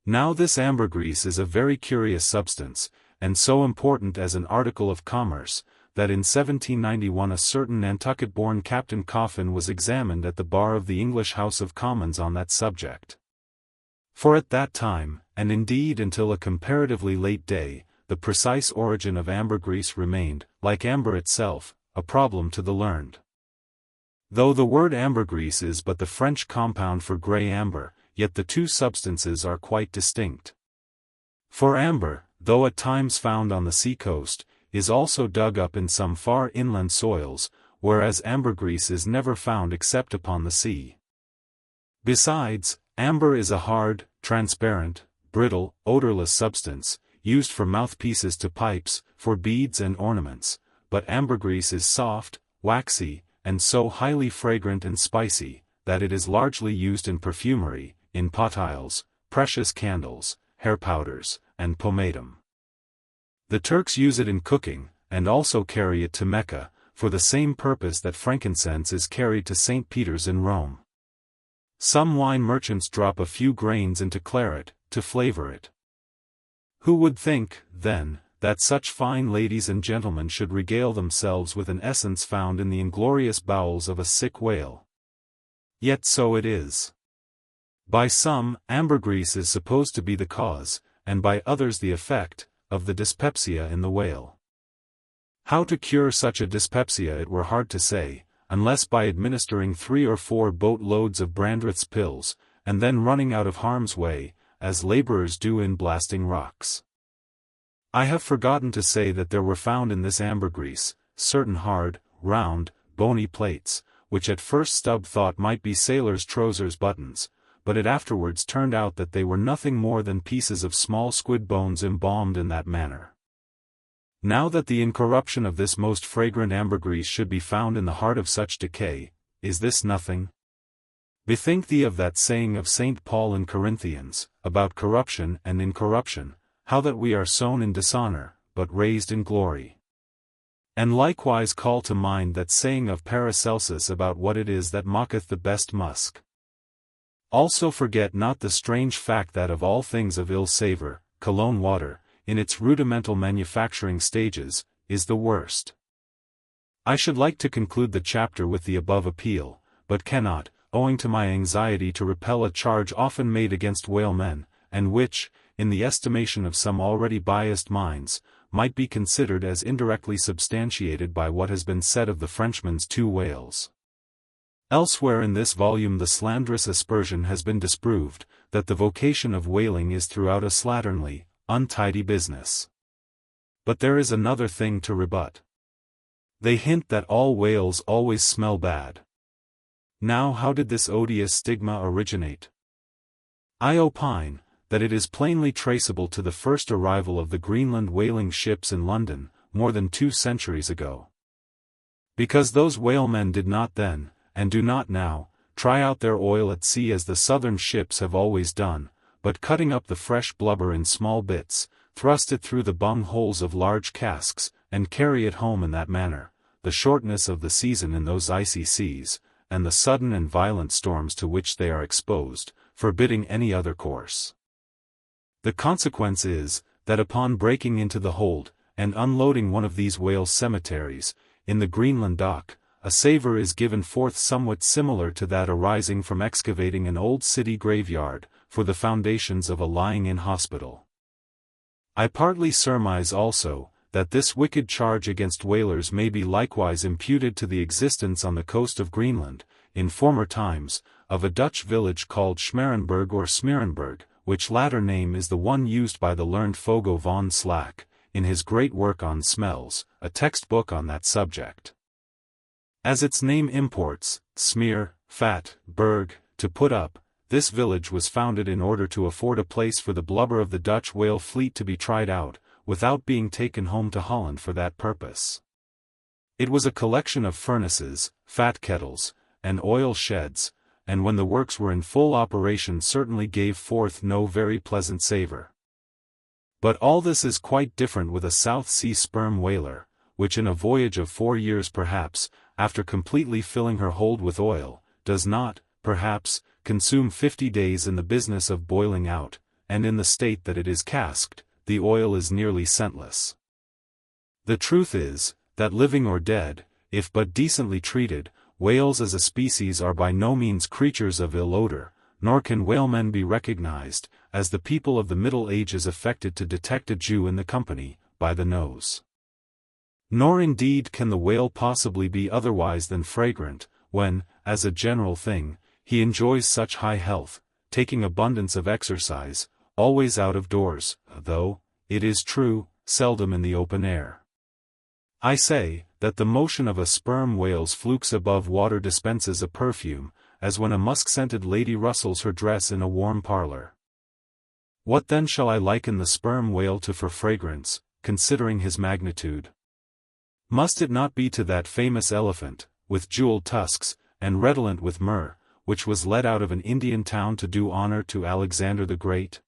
Now this ambergris is a very curious substance, and so important as an article of commerce, that in 1791 a certain Nantucket-born Captain Coffin was examined at the bar of the English House of Commons on that subject. For at that time, and indeed until a comparatively late day, the precise origin of ambergris remained, like amber itself, a problem to the learned. Though the word ambergris is but the French compound for grey amber, yet the two substances are quite distinct. For amber, though at times found on the sea-coast, is also dug up in some far inland soils, whereas ambergris is never found except upon the sea. Besides, amber is a hard, transparent, brittle, odorless substance, used for mouthpieces to pipes, for beads and ornaments, but ambergris is soft, waxy, and so highly fragrant and spicy, that it is largely used in perfumery, in potiles, precious candles, hair powders, and pomatum. The Turks use it in cooking, and also carry it to Mecca, for the same purpose that frankincense is carried to St. Peter's in Rome. Some wine merchants drop a few grains into claret, to flavor it. Who would think, then, that such fine ladies and gentlemen should regale themselves with an essence found in the inglorious bowels of a sick whale? Yet so it is. By some, ambergris is supposed to be the cause, and by others the effect, of the dyspepsia in the whale. How to cure such a dyspepsia it were hard to say, unless by administering 3 or 4 boat-loads of Brandreth's pills, and then running out of harm's way, as laborers do in blasting rocks. I have forgotten to say that there were found in this ambergris, certain hard, round, bony plates, which at first Stubb thought might be sailors' trousers buttons, but it afterwards turned out that they were nothing more than pieces of small squid bones embalmed in that manner. Now that the incorruption of this most fragrant ambergris should be found in the heart of such decay, is this nothing? Bethink thee of that saying of St. Paul in Corinthians, about corruption and incorruption, how that we are sown in dishonor, but raised in glory. And likewise call to mind that saying of Paracelsus about what it is that mocketh the best musk. Also forget not the strange fact that of all things of ill savour, cologne water, in its rudimental manufacturing stages, is the worst. I should like to conclude the chapter with the above appeal, but cannot, owing to my anxiety to repel a charge often made against whalemen, and which, in the estimation of some already biased minds, might be considered as indirectly substantiated by what has been said of the Frenchman's 2 whales. Elsewhere in this volume the slanderous aspersion has been disproved, that the vocation of whaling is throughout a slatternly, untidy business. But there is another thing to rebut. They hint that all whales always smell bad. Now how did this odious stigma originate? I opine, that it is plainly traceable to the first arrival of the Greenland whaling ships in London, more than 2 centuries ago. Because those whalemen did not then, and do not now, try out their oil at sea as the southern ships have always done, but cutting up the fresh blubber in small bits, thrust it through the bung holes of large casks, and carry it home in that manner, the shortness of the season in those icy seas, and the sudden and violent storms to which they are exposed, forbidding any other course. The consequence is, that upon breaking into the hold, and unloading one of these whale cemeteries, in the Greenland dock, a savour is given forth somewhat similar to that arising from excavating an old city graveyard, for the foundations of a lying-in hospital. I partly surmise also, that this wicked charge against whalers may be likewise imputed to the existence on the coast of Greenland, in former times, of a Dutch village called Schmerenberg or Smeerenberg, which latter name is the one used by the learned Fogo von Slack, in his great work on smells, a textbook on that subject. As its name imports, smear, fat, berg, to put up, this village was founded in order to afford a place for the blubber of the Dutch whale fleet to be tried out, without being taken home to Holland for that purpose. It was a collection of furnaces, fat kettles, and oil sheds, and when the works were in full operation certainly gave forth no very pleasant savour. But all this is quite different with a South Sea sperm whaler, which in a voyage of 4 years perhaps, after completely filling her hold with oil, does not, perhaps, consume 50 days in the business of boiling out, and in the state that it is casked, the oil is nearly scentless. The truth is, that living or dead, if but decently treated, whales as a species are by no means creatures of ill odor, nor can whalemen be recognized, as the people of the Middle Ages affected to detect a Jew in the company, by the nose. Nor indeed can the whale possibly be otherwise than fragrant, when, as a general thing, he enjoys such high health, taking abundance of exercise, always out of doors, though, it is true, seldom in the open air. I say, that the motion of a sperm whale's flukes above water dispenses a perfume, as when a musk-scented lady rustles her dress in a warm parlor. What then shall I liken the sperm whale to for fragrance, considering his magnitude? Must it not be to that famous elephant, with jeweled tusks, and redolent with myrrh, which was led out of an Indian town to do honor to Alexander the Great?